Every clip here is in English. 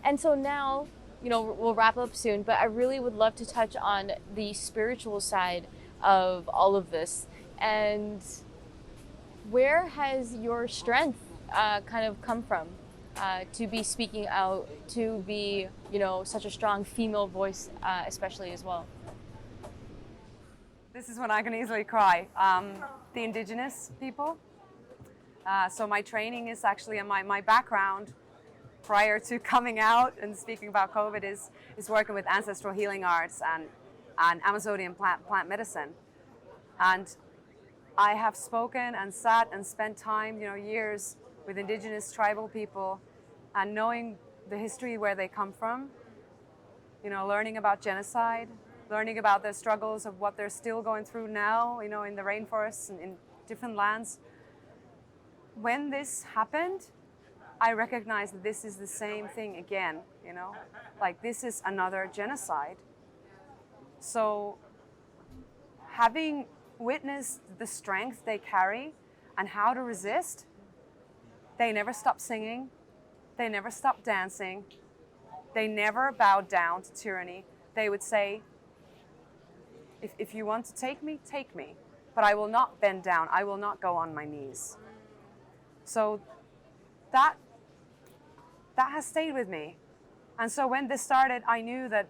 And so now, we'll wrap up soon, but I really would love to touch on the spiritual side of all of this. And where has your strength kind of come from to be speaking out, to be, such a strong female voice, especially as well? This is when I can easily cry. The indigenous people. So my training is actually, and my background prior to coming out and speaking about COVID is working with ancestral healing arts and Amazonian plant medicine. And I have spoken and sat and spent time, years with indigenous tribal people, and knowing the history where they come from, learning about genocide, learning about the struggles of what they're still going through now, in the rainforests and in different lands. When this happened, I recognized that this is the same thing again, like this is another genocide. So having witnessed the strength they carry and how to resist, they never stopped singing, they never stopped dancing, they never bowed down to tyranny. They would say, if you want to take me, but I will not bend down, I will not go on my knees. So that has stayed with me. And so when this started, I knew that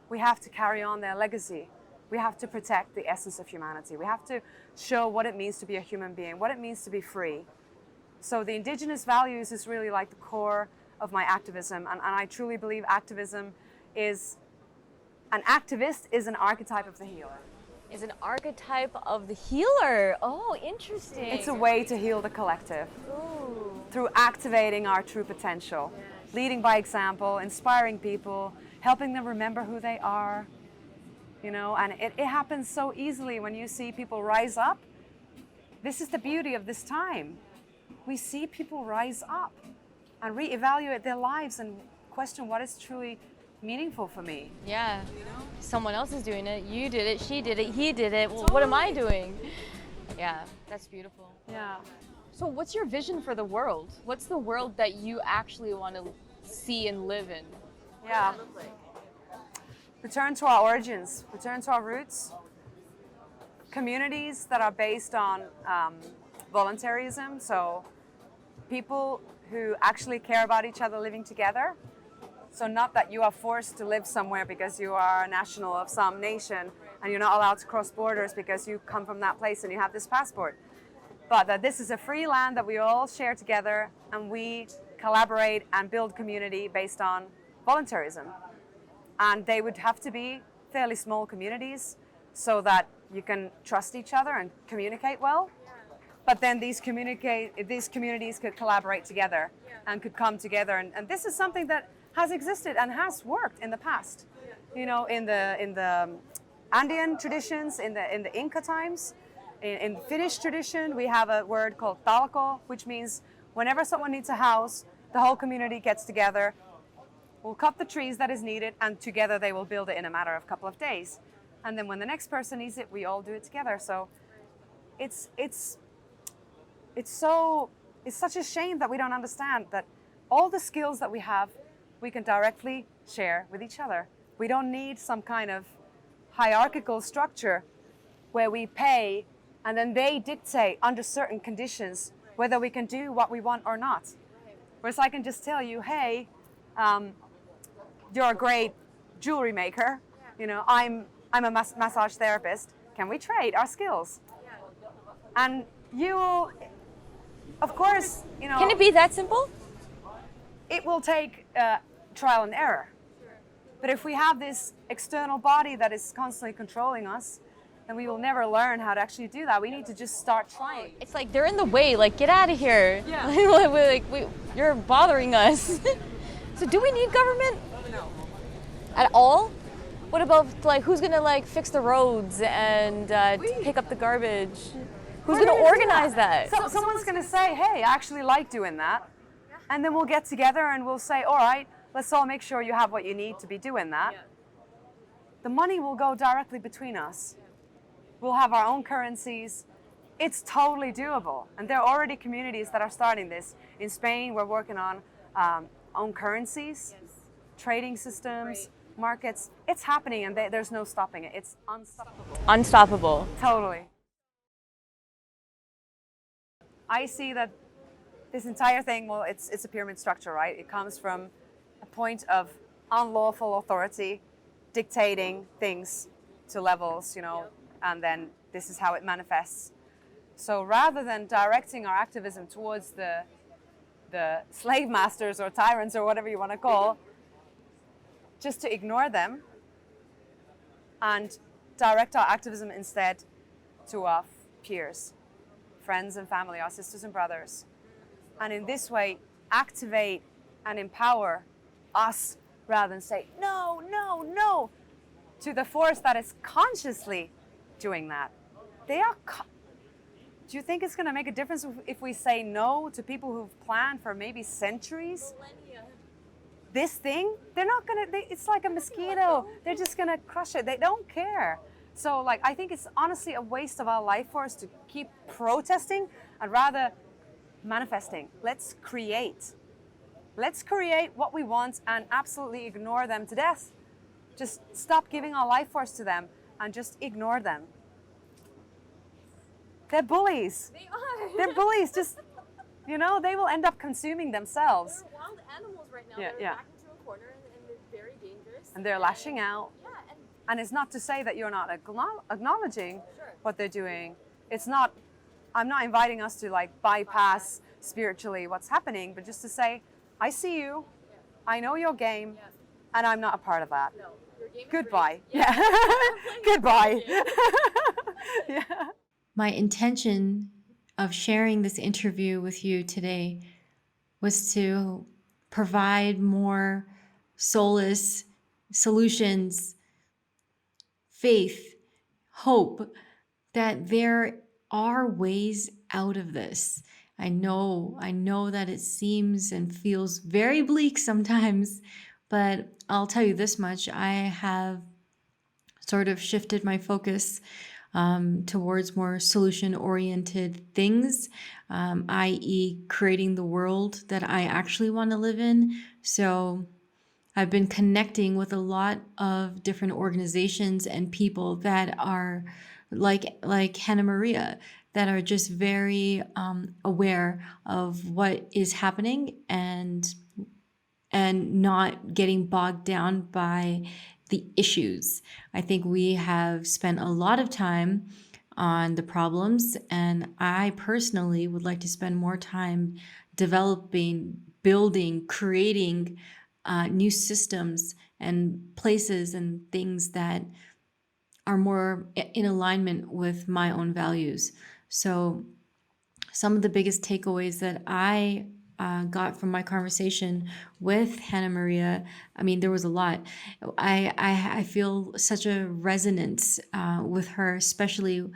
we have to carry on their legacy. We have to protect the essence of humanity. We have to show what it means to be a human being, what it means to be free. So the indigenous values is really like the core of my activism. And I truly believe activism is, an activist is an archetype of the healer. Is an archetype of the healer. Oh, interesting. It's a way to heal the collective. Ooh. Through activating our true potential, leading by example, inspiring people, helping them remember who they are, and it happens so easily when you see people rise up. This is the beauty of this time. We see people rise up and reevaluate their lives and question what is truly meaningful for me. Yeah. Someone else is doing it. You did it, she did it, he did it. Well, what am I doing? Yeah, that's beautiful. Yeah. So what's your vision for the world? What's the world that you actually want to see and live in? Yeah. Return to our origins, return to our roots. Communities that are based on voluntarism, so people who actually care about each other living together. So not that you are forced to live somewhere because you are a national of some nation and you're not allowed to cross borders because you come from that place and you have this passport. But that this is a free land that we all share together and we collaborate and build community based on voluntarism. And they would have to be fairly small communities so that you can trust each other and communicate well. But then these communities could collaborate together and could come together. And this is something that has existed and has worked in the past. In the Andean traditions, in the Inca times, in the Finnish tradition, we have a word called talko, which means whenever someone needs a house, the whole community gets together, will cut the trees that is needed, and together they will build it in a matter of a couple of days. And then when the next person needs it, we all do it together. So it's such a shame that we don't understand that all the skills that we have, we can directly share with each other. We don't need some kind of hierarchical structure where we pay and then they dictate under certain conditions whether we can do what we want or not. Whereas I can just tell you, hey, you're a great jewelry maker. I'm a massage therapist. Can we trade our skills? And you will, of course, Can it be that simple? It will take trial and error. But if we have this external body that is constantly controlling us, then we will never learn how to actually do that. We need to just start trying. It's like they're in the way, like get out of here. Yeah. You're bothering us. So do we need government? No. At all? What about who's gonna fix the roads and pick up the garbage? Who's gonna organize that? So someone's gonna say, hey, I actually like doing that. And then we'll get together and we'll say, all right, let's all make sure you have what you need to be doing that. The money will go directly between us. We'll have our own currencies. It's totally doable. And there are already communities that are starting this. In Spain, we're working on own currencies. trading systems, markets. It's happening, and there's no stopping it. It's unstoppable. Unstoppable. Totally. I see that this entire thing, well, it's a pyramid structure, right? It comes from a point of unlawful authority dictating things to levels, and then this is how it manifests. So rather than directing our activism towards the slave masters or tyrants or whatever you want to call, just to ignore them and direct our activism instead to our peers, friends and family, our sisters and brothers. And in this way, activate and empower us rather than say, no, no, no, to the force that is consciously doing that. Do you think it's going to make a difference if we say no to people who've planned for maybe centuries? Millennia. This thing, they're not going to, it's like a mosquito. They're just going to crush it. They don't care. So I think it's honestly a waste of our life force to keep protesting and rather manifesting. Let's create. Let's create what we want and absolutely ignore them to death. Just stop giving our life force to them and just ignore them. They're bullies. They are. They're bullies. Just, they will end up consuming themselves. They're wild animals right now. Yeah, They're yeah. back into a corner and they're very dangerous. And they're lashing out. Yeah, And it's not to say that you're not acknowledging Sure. what they're doing. I'm not inviting us to bypass spiritually what's happening, but just to say, I see you, I know your game, and I'm not a part of that. no, your game is Goodbye. rigged. Yeah. Goodbye. Yeah. My intention of sharing this interview with you today was to provide more solace, solutions, faith, hope that there are ways out of this. I know that it seems and feels very bleak sometimes, but I'll tell you this much. I have sort of shifted my focus towards more solution-oriented things, i.e. creating the world that I actually want to live in. So I've been connecting with a lot of different organizations and people that are like Henna Maria, that are just very aware of what is happening and not getting bogged down by the issues. I think we have spent a lot of time on the problems, and I personally would like to spend more time developing, building, creating new systems and places and things that are more in alignment with my own values. So some of the biggest takeaways that I got from my conversation with Henna Maria, I mean, there was a lot. I feel such a resonance with her, especially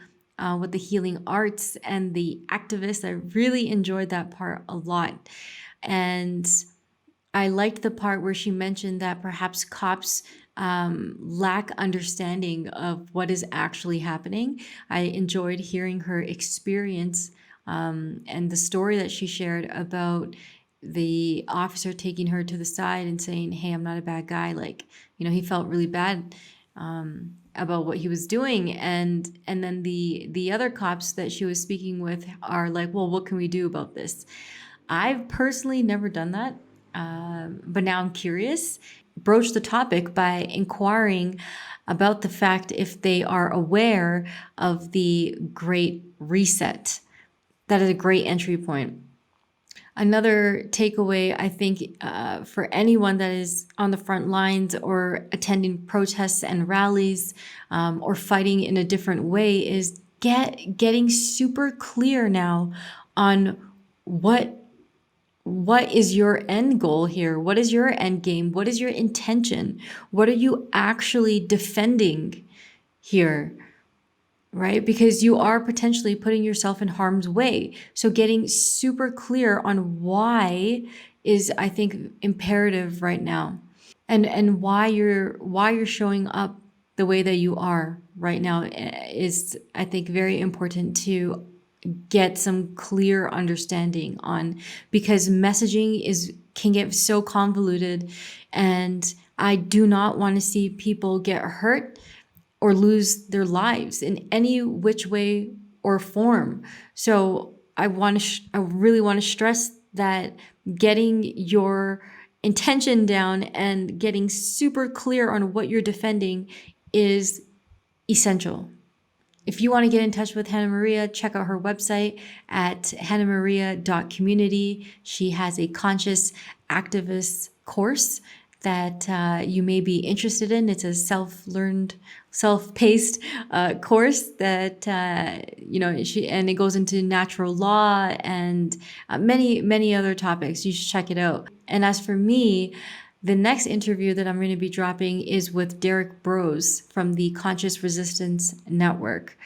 with the healing arts and the activists. I really enjoyed that part a lot. And I liked the part where she mentioned that perhaps cops lack understanding of what is actually happening. I enjoyed hearing her experience and the story that she shared about the officer taking her to the side and saying, "Hey, I'm not a bad guy." He felt really bad about what he was doing, and then the other cops that she was speaking with are like, "Well, what can we do about this?" I've personally never done that, but now I'm curious. Broach the topic by inquiring about the fact if they are aware of the Great Reset. That is a great entry point. Another takeaway, I think, for anyone that is on the front lines or attending protests and rallies or fighting in a different way is getting super clear now on what is your end goal here? What is your end game? What is your intention? What are you actually defending here? Right? Because you are potentially putting yourself in harm's way. So getting super clear on why is, I think, imperative right now. And why you're showing up the way that you are right now is, I think, very important to get some clear understanding on, because messaging can get so convoluted, and I do not want to see people get hurt or lose their lives in any which way or form. So I really want to stress that getting your intention down and getting super clear on what you're defending is essential. If you want to get in touch with Henna Maria, check out her website at hennamaria.community. She has a conscious activist course that you may be interested in. It's a self-learned, self-paced course that and it goes into natural law and many other topics. You should check it out. And as for me, the next interview that I'm going to be dropping is with Derek Bros from the Conscious Resistance Network.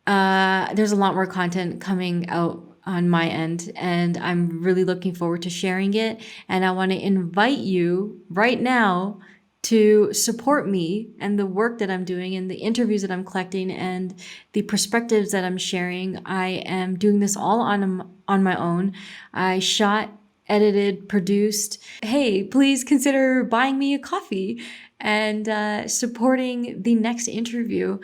There's a lot more content coming out on my end, and I'm really looking forward to sharing it. And I want to invite you right now to support me and the work that I'm doing and the interviews that I'm collecting and the perspectives that I'm sharing. I am doing this all on my own. I shot, edited, produced. Hey, please consider buying me a coffee and supporting the next interview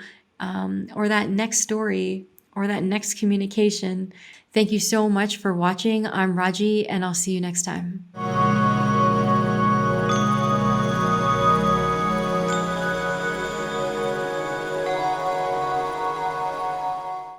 or that next story or that next communication. Thank you so much for watching. I'm Rajie, and I'll see you next time.